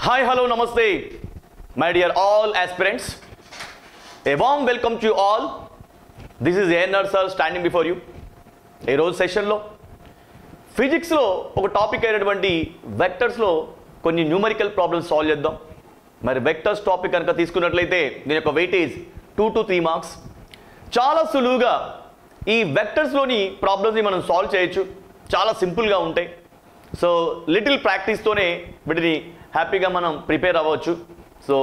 Hi, hello, namaste, my dear all aspirants. A warm welcome to you all. This is A.N.R. sir standing before you. ఈ రోజు సెషన్లో ఫిజిక్స్లో ఒక topic అయినటువంటి వెక్టర్స్లో కొన్ని న్యూమరికల్ ప్రాబ్లమ్స్ సాల్వ్ చేద్దాం. మరి వెక్టర్స్ టాపిక్ కనుక తీసుకున్నట్లయితే దీని యొక్క వెయిటేజ్ 2 to 3 మార్క్స్. చాలా సులువుగా ఈ వెక్టర్స్లోని ప్రాబ్లమ్స్ని మనం సాల్వ్ చేయొచ్చు. చాలా సింపుల్గా ఉంటాయి. సో లిటిల్ ప్రాక్టీస్తోనే వీటిని హ్యాపీగా మనం ప్రిపేర్ అవ్వచ్చు. సో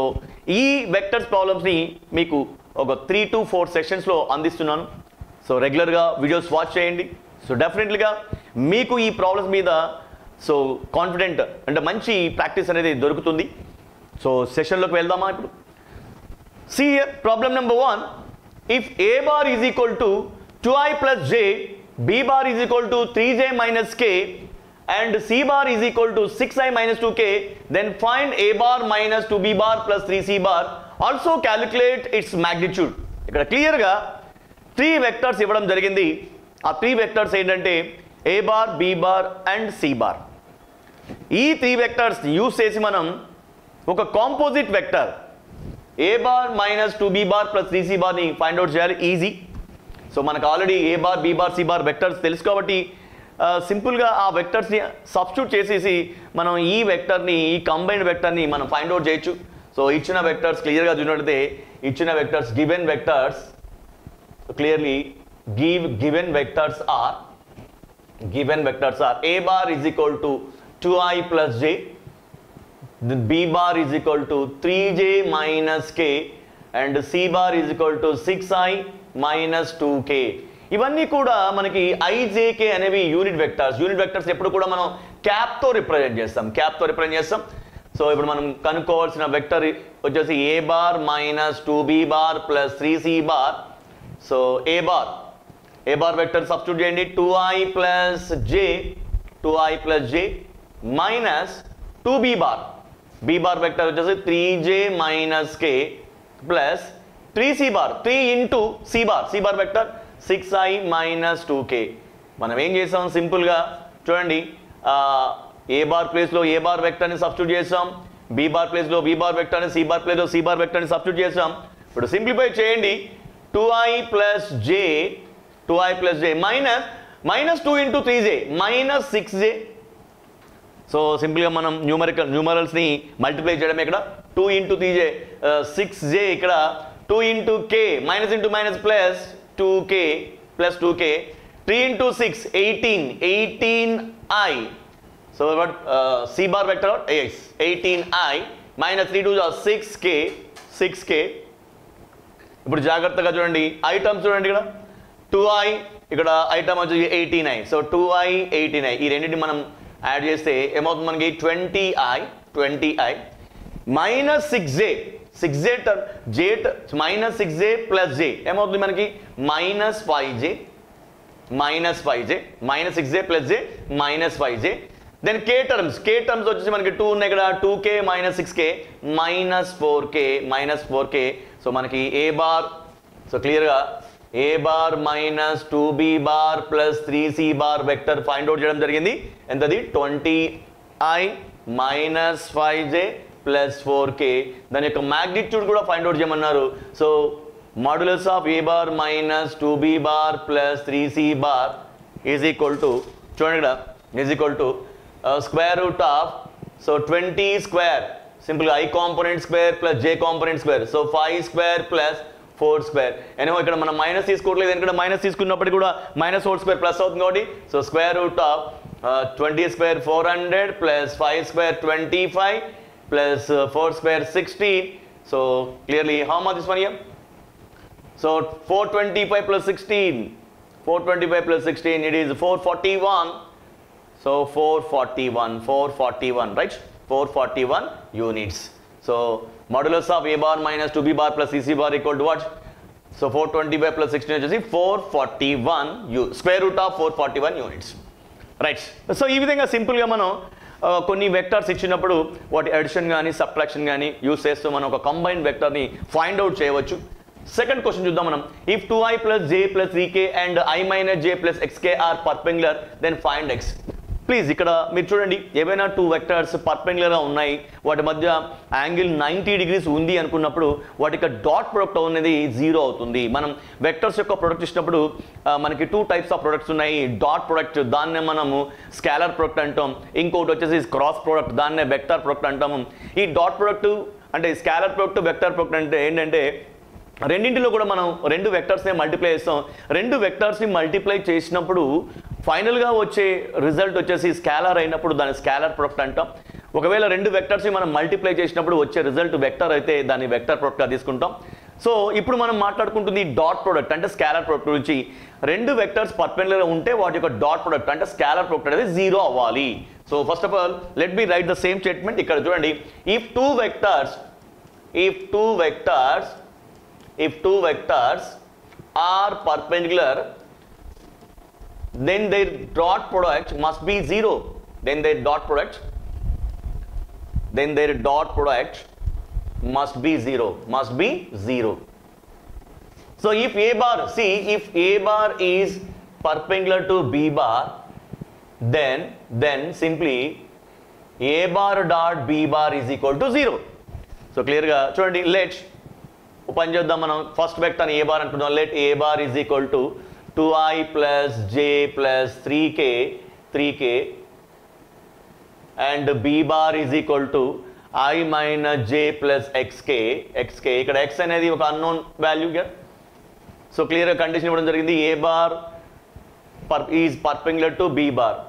ఈ వెక్టర్స్ ప్రాబ్లమ్స్ని మీకు ఒక 3 to 4 సెషన్స్లో అందిస్తున్నాను. సో రెగ్యులర్గా వీడియోస్ వాచ్ చేయండి. సో డెఫినెట్లీగా మీకు ఈ ప్రాబ్లమ్స్ మీద సో కాన్ఫిడెంట్ అంటే మంచి ప్రాక్టీస్ అనేది దొరుకుతుంది. సో సెషన్లోకి వెళ్దామా ఇప్పుడు? See here, problem number 1. If a bar is equal to 2i plus j, b bar is equal to 3j minus k, and c bar is equal to 6i minus 2k, then find a bar minus 2b bar plus 3c bar. Also calculate its magnitude. ఇక్కడ క్లియర్గా 3 vectors ఇవ్వడం జరిగింది. ఆ 3 vectors ఏంటంటే a bar, b bar and c bar. ఈ 3 vectors use చేసి మనం ఒక composite vector a bar minus 2b bar plus 3c bar ని ఫైండ్ అవుట్ చేయాలి. ఈజీ. సో మనకు already a bar, b bar, c bar vectors తెలుసు కాబట్టి సింపుల్గా ఆ వెక్టర్స్ని సబ్స్టిట్యూట్ చేసేసి మనం ఈ వెక్టర్ని ఈ కంబైన్డ్ వెక్టర్ని మనం ఫైండ్ అవుట్ చేయొచ్చు. సో ఇచ్చిన వెక్టర్స్ క్లియర్గా చూసినట్లయితే ఇచ్చిన vectors given vectors clearly given vectors are a bar is equal to 2i plus j, b bar is equal to 3j minus k, and c bar is equal to 6i minus 2k. ఇవన్నీ కూడా మనకి ijk అనేవి unit vectors ఎప్పుడు కూడా మనం క్యాప్తో represent చేస్తాం. So ఇప్పుడు మనం కనుక్కోవాల్సిన వెక్టర్ వచ్చేసి a bar minus 2b bar plus 3c bar. So a bar vector substitute చేయండి. 2i plus j minus 2b bar. b bar vector వచ్చేసి 3j minus k plus 3c bar 3 into c bar vector 6i minus 2k. మనం ఏం చేసాం సింపుల్గా చూడండి. ఏ bar ప్లేస్లో ఏ bar వెక్టర్ని substitute చేసాం, B bar ప్లేస్లో బి బార్ వెక్టర్ని, సి బార్ ప్లేస్లో సి బార్ వెక్టర్ని సబ్స్టిట్యూట్ చేసాం. ఇప్పుడు సింప్లిఫై చేయండి. 2i plus j minus 2 into 3j minus 6j. So సింపుల్గా మనం న్యూమరల్స్ని మల్టిప్లై చేయడం ఇక్కడ 2 ఇంటూ 3j 6j, ఇక్కడ 2 into k minus into minus plus 2k plus 2k, 3 into 6 18i. So what c bar vector yes 18i minus 3 2 6k. ఇప్పుడు జాగ్రత్తగా చూడండి, items చూడండి. ఇక్కడ 2i, ఇక్కడ ఐటమ్ వచ్చి 18i. సో 2i 18i ఈ రెండింటిని మనం యాడ్ చేస్తే ఏమవుతుంది మనకి 20i minus 6j minus 6j plus j ఏమవుతుంది మనకి minus 5j minus 6j plus j minus 5j. Then k terms వచ్చేసి మనకి 2 ఉన్నాయి ఇక్కడ 2k minus 6k minus 4k. So మనకి a బార్, సో క్లియర్గా a bar minus 2b bar plus 3c bar vector find out చేయడం జరిగింది. ఎంతది 20i minus 5j plus 4k. దాని యొక్క మ్యాగ్నిట్యూడ్ కూడా ఫైండ్ అవుట్ చేయమన్నారు. So modulus of a bar minus 2b bar plus 3c bar is equal to చూడండి ఇక్కడ is equal to square root of so 20 square సింపుల్గా i component square plus j component square. So 5 square plus 4 square. ఏమో ఇక్కడ మనం minus తీసుకోవట్లేదు, ఎందుకంటే minus తీసుకున్నప్పటికీ కూడా minus 4 square plus అవుతుంది కాబట్టి. So square root of 20 square 400 plus 5 square 25 plus 4 square 16. So clearly how much this one here? So 425 plus 16 it is 441. So 441 right, 441 units. So modulus of a bar minus 2b bar plus cc bar equal to what? So 425 plus 16 వచ్చేసి 441 square root of 441 units, right? So ఈ విధంగా సింపుల్గా మనం కొన్ని vectors ఇచ్చినప్పుడు వాటి addition కానీ subtraction కానీ యూస్ చేస్తూ మనం ఒక కంబైన్డ్ వెక్టర్ని ఫైండ్ అవుట్ చేయవచ్చు. సెకండ్ క్వశ్చన్ చూద్దాం మనం. If 2i plus j plus 3k and i minus j plus xk are perpendicular, then find x. Please ఇక్కడ మీరు చూడండి, ఏవైనా 2 వెక్టర్స్ పర్పెండిక్యులర్గా ఉన్నాయి, వాటి మధ్య యాంగిల్ 90 degrees ఉంది అనుకున్నప్పుడు వాటికి డాట్ ప్రొడక్ట్ అనేది 0 అవుతుంది. మనం వెక్టర్స్ యొక్క ప్రొడక్ట్ ఇచ్చినప్పుడు మనకి 2 types ఆఫ్ ప్రొడక్ట్స్ ఉన్నాయి. డాట్ ప్రొడక్ట్, దాన్నే మనము స్కాలర్ ప్రొడక్ట్ అంటాం. ఇంకోటి వచ్చేసి క్రాస్ ప్రొడక్ట్, దాన్నే వెక్టర్ ప్రొడక్ట్ అంటాము. ఈ డాట్ ప్రొడక్ట్ అంటే స్కాలర్ ప్రొడక్ట్, వెక్టర్ ప్రొడక్ట్ అంటే ఏంటంటే రెండింటిలో కూడా మనం 2 వెక్టర్స్ని మల్టిప్లై చేస్తాం. 2 వెక్టర్స్ని మల్టిప్లై చేసినప్పుడు ఫైనల్గా వచ్చే రిజల్ట్ వచ్చేసి స్కాలర్ అయినప్పుడు దాన్ని స్కాలర్ ప్రొడక్ట్ అంటాం. ఒకవేళ 2 వెక్టర్స్ని మనం మల్టిప్లై చేసినప్పుడు వచ్చే రిజల్ట్ వెక్టర్ అయితే దాన్ని వెక్టర్ ప్రొడక్ట్గా తీసుకుంటాం. సో ఇప్పుడు మనం మాట్లాడుకుంటుంది డాట్ ప్రొడక్ట్ అంటే స్కాలర్ ప్రొడక్ట్ గురించి. 2 వెక్టర్స్ పర్పెండిక్యులర్గా ఉంటే వాటి యొక్క డాట్ ప్రొడక్ట్ అంటే స్కాలర్ ప్రొడక్ట్ అనేది 0 అవ్వాలి. So first of all let me right the same statement. ఇక్కడ చూడండి, if two vectors are perpendicular, then their dot product must be 0. Then their dot product must be 0. So if A bar, see, if A bar is perpendicular to B bar, then simply A bar dot B bar is equal to 0. So clear ga చూడండి, let open చేద్దాం. మనం first vector a bar అనుకుందాం. Let a bar is equal to 2i plus j plus 3k and b bar is equal to i minus j plus xk. ఇక్కడ x అనేది ఒక unknown value. So క్లియర్గా condition ఇవ్వడం జరిగింది. A bar is perpendicular to b bar,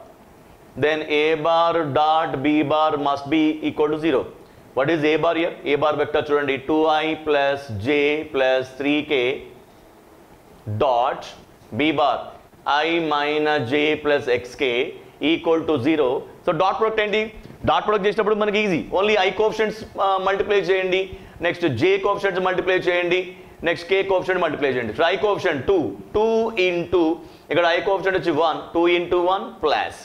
then a bar dot b bar must be equal to 0. What is A bar here? A bar vector చూడండి, 2i plus j plus 3k dot B bar I minus j plus xk equal to 0. So dot product ఏంటి? Dot product చేసినప్పుడు మనకి easy, only I coefficients multiply చేయండి, next j coefficients multiply చేయండి, next k coefficient multiply చేయండి. So I coefficient 2 into ఇక్కడ I coefficient వచ్చి 1, 2 into 1 plus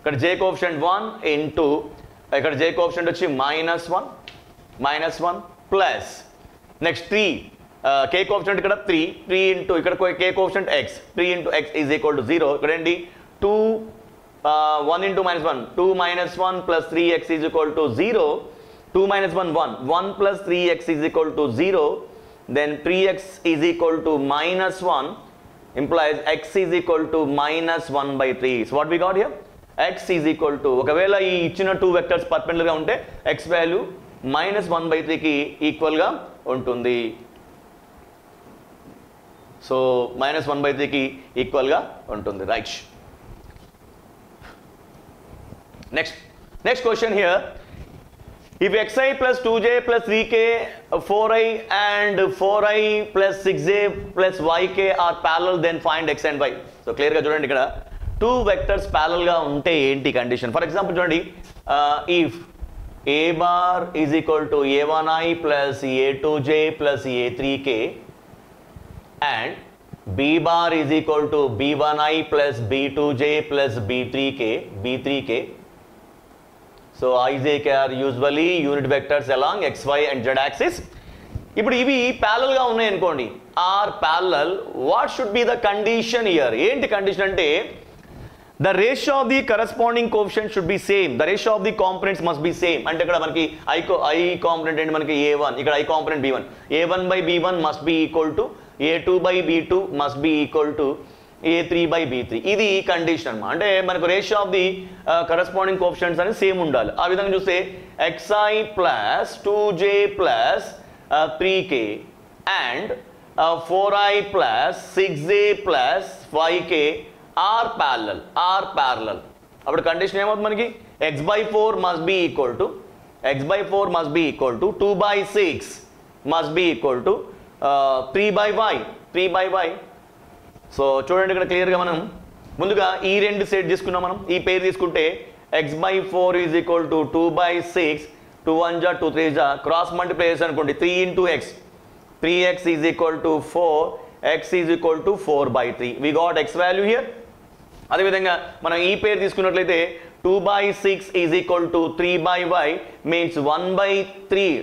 ఇక్కడ j coefficient 1 into ఇక్కడ j కోఎఫిషియంట్ వచ్చి -1 ప్లస్ నెక్స్ట్ 3 k కోఎఫిషియంట్ ఇక్కడ 3 ఇంటూ ఇక్కడ k coefficient x, 3 into x is equal to 0. ఇక్కడ ఏంటి 1 into -1, 2 -1 plus 3x is equal to 0. 2 - 1 1 plus 3x is equal to 0. Then 3x is equal to -1 implies x is equal to -1/3. So what we got here? x is equal to, ఒకవేళ ఈ ఇచ్చిన 2 vectors పర్పెండిక్యులర్గా ఉంటే x value -1/3కి ఈక్వల్గా ఉంటుంది. So -1/3కి ఈక్వల్గా ఉంటుంది. Right. Next question here. If xi plus 2j plus 3k, 4i and 4i plus 6j plus yk are parallel, then find x and y. So clear గా చూడండి, ఇక్కడ 2 వెక్టర్స్ ప్యారలల్ గా ఉంటే ఏంటి కండిషన్? ఫర్ ఎగ్జాంపుల్ చూడండి, if a bar is equal to a1i plus a2j plus a3k and b bar is equal to b1i plus b2j plus b3k. So ijk are usually unit vectors along xy and z axis. ఇప్పుడు ఇవి parallel గా ఉన్నాయి అనుకోండి, are parallel, what should be the condition here? ఏంటి condition అంటే the ratio of the corresponding coefficient should be same, the ratio of the components must be same. అంటే ఇక్కడ మనకి I component అంటే మనకి a1, ఇక్కడ I component b1, a1 by b1 must be equal to a2 by b2 must be equal to a3 by b3. ఇది condition అన్నమాట. అంటే మనకు ratio of the corresponding coefficients అనేది సేమ్ ఉండాలి. ఆ విధంగా చూస్తే xi plus 2j plus 3k and 4i plus 6j plus 5k are parallel. అప్పుడు కండిషన్ ఏమవుతుంది మనకి? x/4 must be equal to 2/6 must be equal to 3/y. So చూడండి, ఇక్కడ క్లియర్గా మనం ముందుగా ఈ రెండు సెట్ తీసుకున్నాం. మనం ఈ పేరు తీసుకుంటే x/4 ఈజ్ ఈక్వల్ టు 2/6, 2 1 జా 2 3 జా క్రాస్ మల్టిప్లై చేసి అనుకోండి 3 into x, 3x is equal to 4, x is equal to 4/3. We got x value here. అదేవిధంగా మనం ఈ పేరు తీసుకున్నట్లయితే 2/6 is equal to 3/y means 1/3.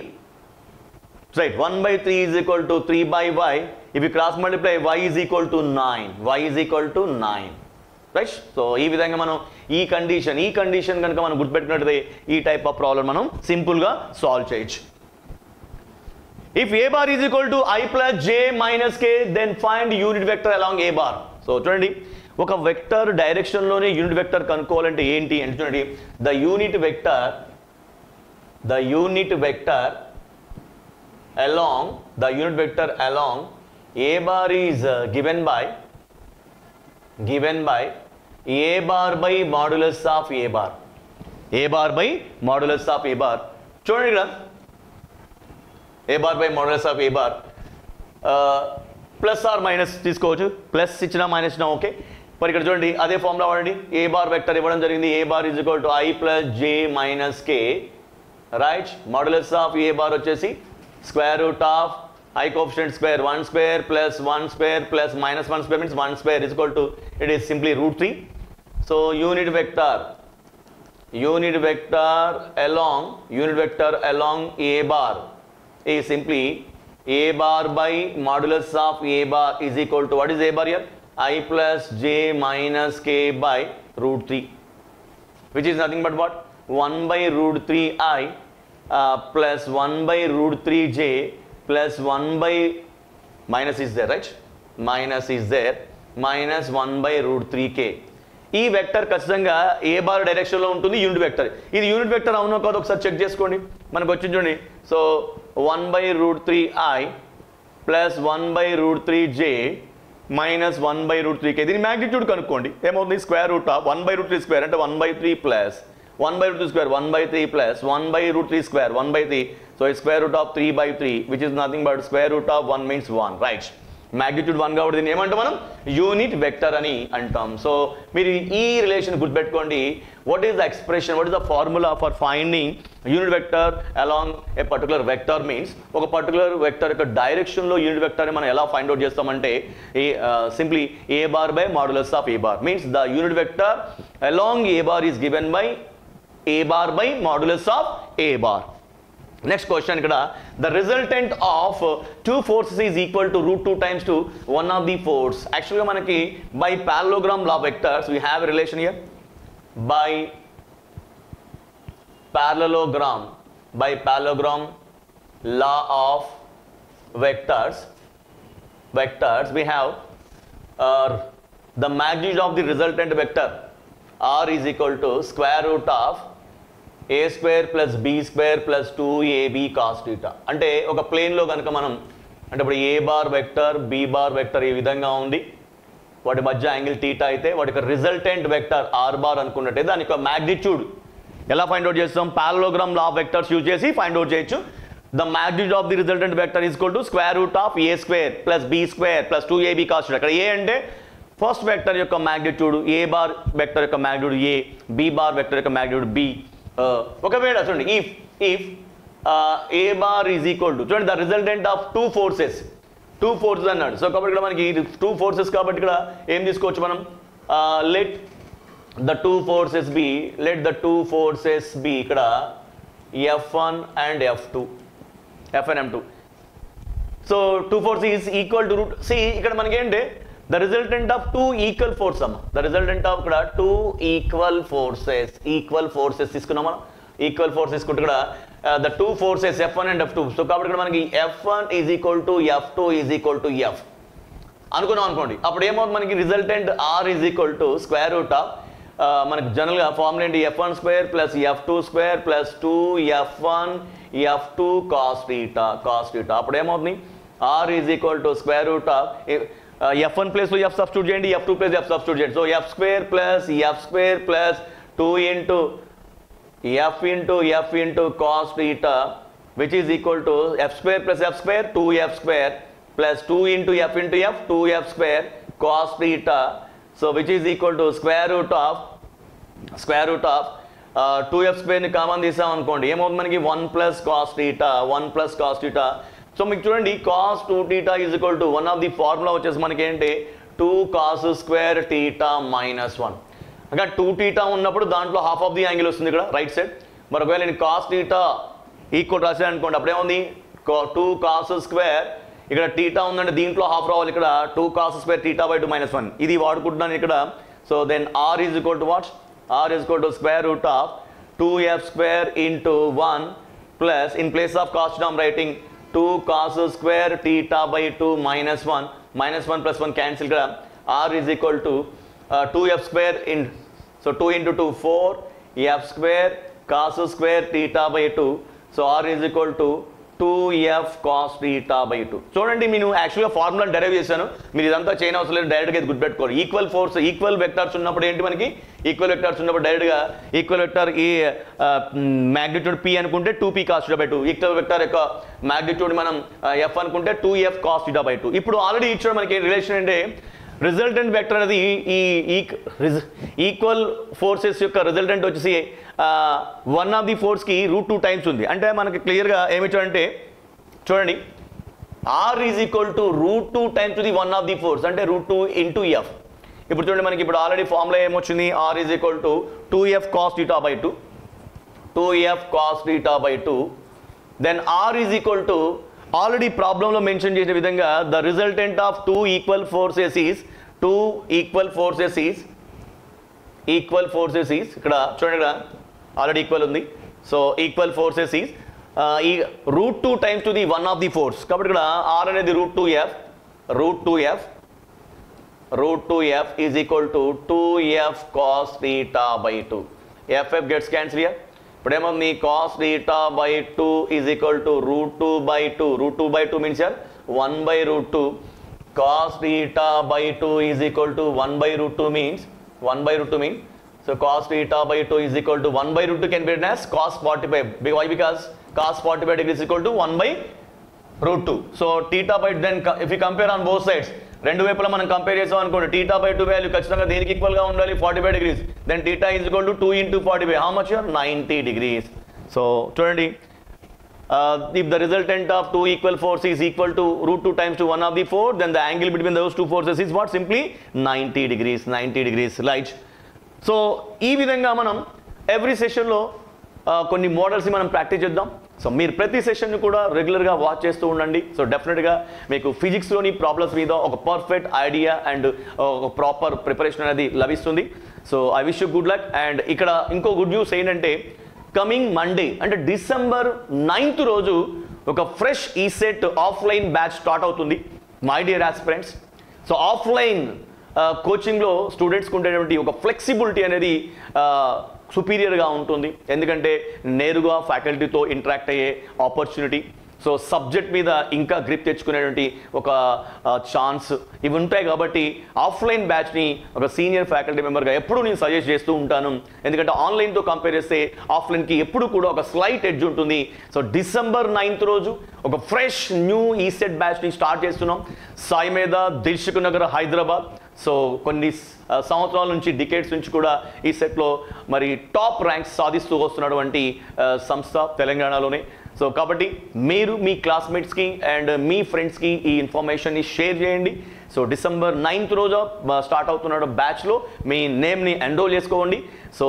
Right, 1/3 is equal to 3/y. If you cross multiply, y is equal to 9. Right. So ఈ విధంగా మనం ఈ condition కనుక మనం గుర్తుపెట్టుకున్నట్లయితే ఈ టైప్ ఆఫ్ ప్రాబ్లం మనం సింపుల్గా సాల్వ్ చేయొచ్చు. If A bar is equal to I plus J minus K then find unit vector along A bar. So చూడండి, ఒక వెక్టర్ డైరెక్షన్లోనే యూనిట్ వెక్టర్ కనుక్కోవాలంటే ఏంటి అంటే చూడండి, the unit vector along a bar is given by a bar by modulus of a bar. a bar by modulus of a bar. చూడండి ఇక్కడ a bar by modulus of a bar plus or minus తీసుకోవచ్చు, plus ఇచ్చినా minus ఇచ్చినా okay. మరి ఇక్కడ చూడండి అదే formula వాడండి. ఏ బార్ వెక్టర్ ఇవ్వడం జరిగింది, a bar is equal to I plus J minus k, right. Modulus of a bar వచ్చేసి square root of i coefficient square 1 square plus 1 square plus minus 1 square means 1 square is equal to, it is simply root 3. So unit vector along a bar is simply a bar by modulus of a bar is equal to, what is a bar here, I plus j minus k by root 3, which is nothing but what, 1 by root 3i plus 1 by root 3j plus 1 by minus is there, right, minus 1 by root 3k. ఈ vector ఖచ్చితంగా ఏ bar డైరెక్షన్లో ఉంటుంది, unit vector. ఇది unit vector అవునో కాదు ఒకసారి check చేసుకోండి. మనకు వచ్చింది చూడండి. So 1 by root 3i plus 1 by root 3j minus 1 by root 3k. దీని మ్యాగ్నిట్యూడ్ కనుక్కోండి. ఏమవుతుంది, square root of 1 by root 3 square అంటే 1 by 3 plus 1 by root 3 square 1 by 3 plus 1 by root 3 square 1 by 3. So it's square root of 3 by 3, which is nothing but square root of 1 means 1, right. Magnitude 1 కాబట్టి దీన్ని ఏమంటాం మనం, unit vector అని అంటాం. So మీరు ఈ relation గుర్తుపెట్టుకోండి. What is the expression, what is the formula for finding unit vector along A particular vector means, ఒక పర్టికులర్ వెక్టర్ యొక్క డైరెక్షన్లో యూనిట్ వెక్టర్ని మనం ఎలా ఫైండ్ అవుట్ చేస్తామంటే simply A bar by modulus of a bar means the unit vector along A bar is given by a bar by modulus of a bar. Next question ikkada, the resultant of two forces is equal to root 2 times to one of the force. Actually manaki by parallelogram law vectors we have a relation here. By parallelogram law of vectors we have the magnitude of the resultant vector r is equal to square root of a square plus b square plus 2ab cos theta. అంటే ఒక ప్లేన్లో కనుక మనం అంటే ఇప్పుడు a bar vector b bar vector ఈ విధంగా ఉంది, వాటి మధ్య యాంగిల్ థీటా అయితే వాటి యొక్క రిజల్టెంట్ వెక్టర్ ఆర్ బార్ అనుకున్నట్టే దాని యొక్క మ్యాగ్నిట్యూడ్ ఎలా ఫైండ్ అవుట్ చేస్తాం, parallelogram law of vectors use చేసి ఫైండ్ అవుట్ చేయొచ్చు. The magnitude of the resultant vector is equal to square root of a square plus b square plus 2ab cos theta. అక్కడ a అంటే first vector యొక్క magnitude, a bar vector యొక్క magnitude a, b bar vector యొక్క magnitude b. ఒకవేళ చూడండి if A bar is equal to, చూడండి the resultant of two forces అన్నాడు. So కాబట్టి ఇక్కడ మనకి టూ ఫోర్సెస్ కాబట్టి ఇక్కడ ఏం తీసుకోవచ్చు మనం, let the two forces be ఇక్కడ F1 and F2, F1 M2. So two force is equal to root C. ఇక్కడ మనకి ఏంటి, the resultant of two equal force అమ్మ, ద రిజల్టెంట్ ఆఫ్ ఇక్కడ టూ ఈక్వల్ ఫోర్సెస్ తీసుకున్నాం మనం. ఈక్వల్ ఫోర్స్ తీసుకుంటే ఇక్కడ the two forces F1 and F2. So కాబట్టి ఇక్కడ మనకి F1 is equal to F2 is equal to F అనుకున్నాం అనుకోండి. అప్పుడు ఏమవుతుంది మనకి resultant R is equal to square root of మనకి జనరల్గా ఫార్ములా ఏంటి, F1 square plus F2 square plus 2F1 F2 cos theta. అప్పుడు ఏమవుతుంది, R is equal to square root of F1 plus F substitute చేయండి, F2 ప్లస్ F సబ్స్టిట్యూట్ చేయండి. So F square plus 2 into F into cos theta which is equal to F square 2F square plus 2 into F 2F square cos theta. So which is equal to square root of 2F స్క్వేర్ని common తీసాం అనుకోండి, ఏమవుతుంది మనకి 1 plus cos theta. So మీకు చూడండి cos 2 θ is equal to one of the formula వచ్చేసి మనకి ఏంటి 2 cos స్క్వేర్ θ మైనస్ 1. ఇంకా 2 θ ఉన్నప్పుడు దాంట్లో హాఫ్ ఆఫ్ ది యాంగిల్ వస్తుంది ఇక్కడ రైట్ సైడ్. మరి ఒకవేళ నేను కాస్ θ ఈక్వల్ రాసాను అనుకోండి, అప్పుడు ఏముంది 2 cos స్క్వేర్, ఇక్కడ θ ఉందంటే దీంట్లో హాఫ్ రావాలి, ఇక్కడ 2 cos స్క్వేర్ θ బై 2 మైనస్ 1. ఇది వాడుకుంటున్నాను ఇక్కడ. So then r is equal to what? R is equal to square root of 2f square into 1 plus, in place of cos term writing 2 cos square theta by 2 minus 1. Minus 1 plus 1 cancel kada. R is equal to 2f square in, so 2 into 2 4 f square cos square theta by 2. So r is equal to 2f cos theta by 2. చూడండి నేను యాక్చువల్గా formula derive చేశాను, మీరు ఇదంతా చేయని అవసరం లేదు, డైరెక్ట్గా ఇది గుర్తుపెట్టుకోవాలి. ఈక్వల్ ఫోర్స్ ఈక్వల్ వెక్టర్స్ ఉన్నప్పుడు ఏంటి మనకి, ఈక్వల్ వెక్టర్స్ ఉన్నప్పుడు డైరెక్ట్గా ఈక్వల్ వెక్టర్ ఈ మ్యాగ్నిట్యూడ్ p అనుకుంటే 2p cos theta by 2, equal vector యొక్క మ్యాగ్నిట్యూడ్ మనం f అనుకుంటే 2f cos theta by 2. ఇప్పుడు ఆల్రెడీ ఇచ్చాడు మనకి రిలేషన్ అంటే రిజల్టెంట్ వెక్టర్ అనేది ఈ ఈక్వల్ ఫోర్సెస్ యొక్క రిజల్టెంట్ వచ్చేసి వన్ ఆఫ్ ది ఫోర్స్కి √2 టైమ్స్ ఉంది. అంటే మనకి క్లియర్గా ఏమిచ్చాడంటే చూడండి, R is equal to √2 times to the one of the force, అంటే √2 ఇంటూ ఎఫ్. ఇప్పుడు చూడండి మనకి ఇప్పుడు ఆల్రెడీ ఫార్ములా ఏమొచ్చింది, R is equal to 2f cos theta by 2, 2f cos theta by 2. Then R is equal to already ప్రాబ్లంలో mention చేసిన విధంగా the resultant of two equal forces is ఇక్కడ చూడండి, ఇక్కడ ఆల్రెడీ ఈక్వల్ ఉంది. సో ఈక్వల్ ఫోర్సెస్ ఈజ్ ఈ √2 times to the one of the force. కాబట్టి ఇక్కడ ఆర్ అనేది √2f is equal to 2f cos theta by 2. F gets cancel here. ఇప్పుడు ఏమవుతుంది, cos theta by 2 is equal to √2 by 2. √2 by 2 means here 1 by √2. cos theta by 2 is equal to 1 by √2 means 1 by √2 means, so cos theta by 2 is equal to 1 by √2 can be written as cos 45. Why? Because cos 45 degrees is equal to 1 by √2. So theta by, then if you compare on both sides, రెండు వైపులా మనం compare చేసాం అనుకోండి, theta by 2 value ఖచ్చితంగా దేనికి equal గా ఉండాలి, 45 degrees. Then theta is equal to 2 into 45. How much here? 90 degrees. So చూడండి, if the resultant of two equal forces is equal to √2 times to one of the four, then the angle between those two forces is what? Simply 90 degrees. 90 degrees, right? So ఈ విధంగా మనం every సెషన్లో కొన్ని మోడల్స్ని మనం practice చేద్దాం. So మీరు ప్రతి సెషన్ని కూడా రెగ్యులర్గా వాచ్ చేస్తూ ఉండండి. సో డెఫినెట్గా మీకు ఫిజిక్స్లోని ప్రాబ్లమ్స్ మీద ఒక పర్ఫెక్ట్ ఐడియా అండ్ ఒక ప్రాపర్ ప్రిపరేషన్ అనేది లభిస్తుంది. So I wish you good luck. And ఇక్కడ ఇంకో గుడ్ న్యూస్ ఏంటంటే, కమింగ్ మండే అంటే December 9th రోజు ఒక fresh ECET offline batch start అవుతుంది my dear aspirants. So offline కోచింగ్లో స్టూడెంట్స్కి ఉండేటువంటి ఒక ఫ్లెక్సిబిలిటీ అనేది సుపీరియర్గా ఉంటుంది, ఎందుకంటే నేరుగా ఫ్యాకల్టీతో ఇంటరాక్ట్ అయ్యే ఆపర్చునిటీ, సో సబ్జెక్ట్ మీద ఇంకా గ్రిప్ తెచ్చుకునేటువంటి ఒక ఛాన్స్ ఇవి ఉంటాయి. కాబట్టి ఆఫ్లైన్ బ్యాచ్ని ఒక సీనియర్ ఫ్యాకల్టీ మెంబర్గా ఎప్పుడు నేను సజెస్ట్ చేస్తూ ఉంటాను, ఎందుకంటే ఆన్లైన్తో కంపేర్ చేస్తే ఆఫ్లైన్కి ఎప్పుడు కూడా ఒక స్లైట్ ఎడ్జ్ ఉంటుంది. సో December 9th రోజు ఒక ఫ్రెష్ న్యూ ఈసెట్ బ్యాచ్ని స్టార్ట్ చేస్తున్నాం సాయి మీద, దిల్సుఖ్ నగర్, హైదరాబాద్. సో కొన్ని సంవత్సరాల నుంచి, డికేట్స్ నుంచి కూడా ఈ సెట్లో మరి టాప్ ర్యాంక్స్ సాధిస్తూ వస్తున్నటువంటి సంస్థ తెలంగాణలోనే. సో కాబట్టి మీరు మీ క్లాస్మేట్స్కి అండ్ మీ ఫ్రెండ్స్కి ఈ ఇన్ఫర్మేషన్ని షేర్ చేయండి. సో December 9th రోజు స్టార్ట్ అవుతున్న బ్యాచ్లో మీ నేమ్ని ఎన్రోల్ చేసుకోండి. సో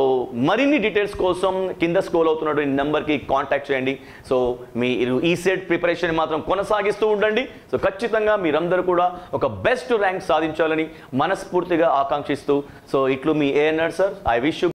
మరిన్ని డీటెయిల్స్ కోసం కింద స్క్రోల్ అవుతున్నటువంటి నెంబర్కి కాంటాక్ట్ చేయండి. సో మీరు ఈసెట్ ప్రిపరేషన్ మాత్రం కొనసాగిస్తూ ఉండండి. సో ఖచ్చితంగా మీరందరూ కూడా ఒక బెస్ట్ ర్యాంక్ సాధించాలని మనస్ఫూర్తిగా ఆకాంక్షిస్తూ, సో ఇట్లు మీ ANR sir. I wish you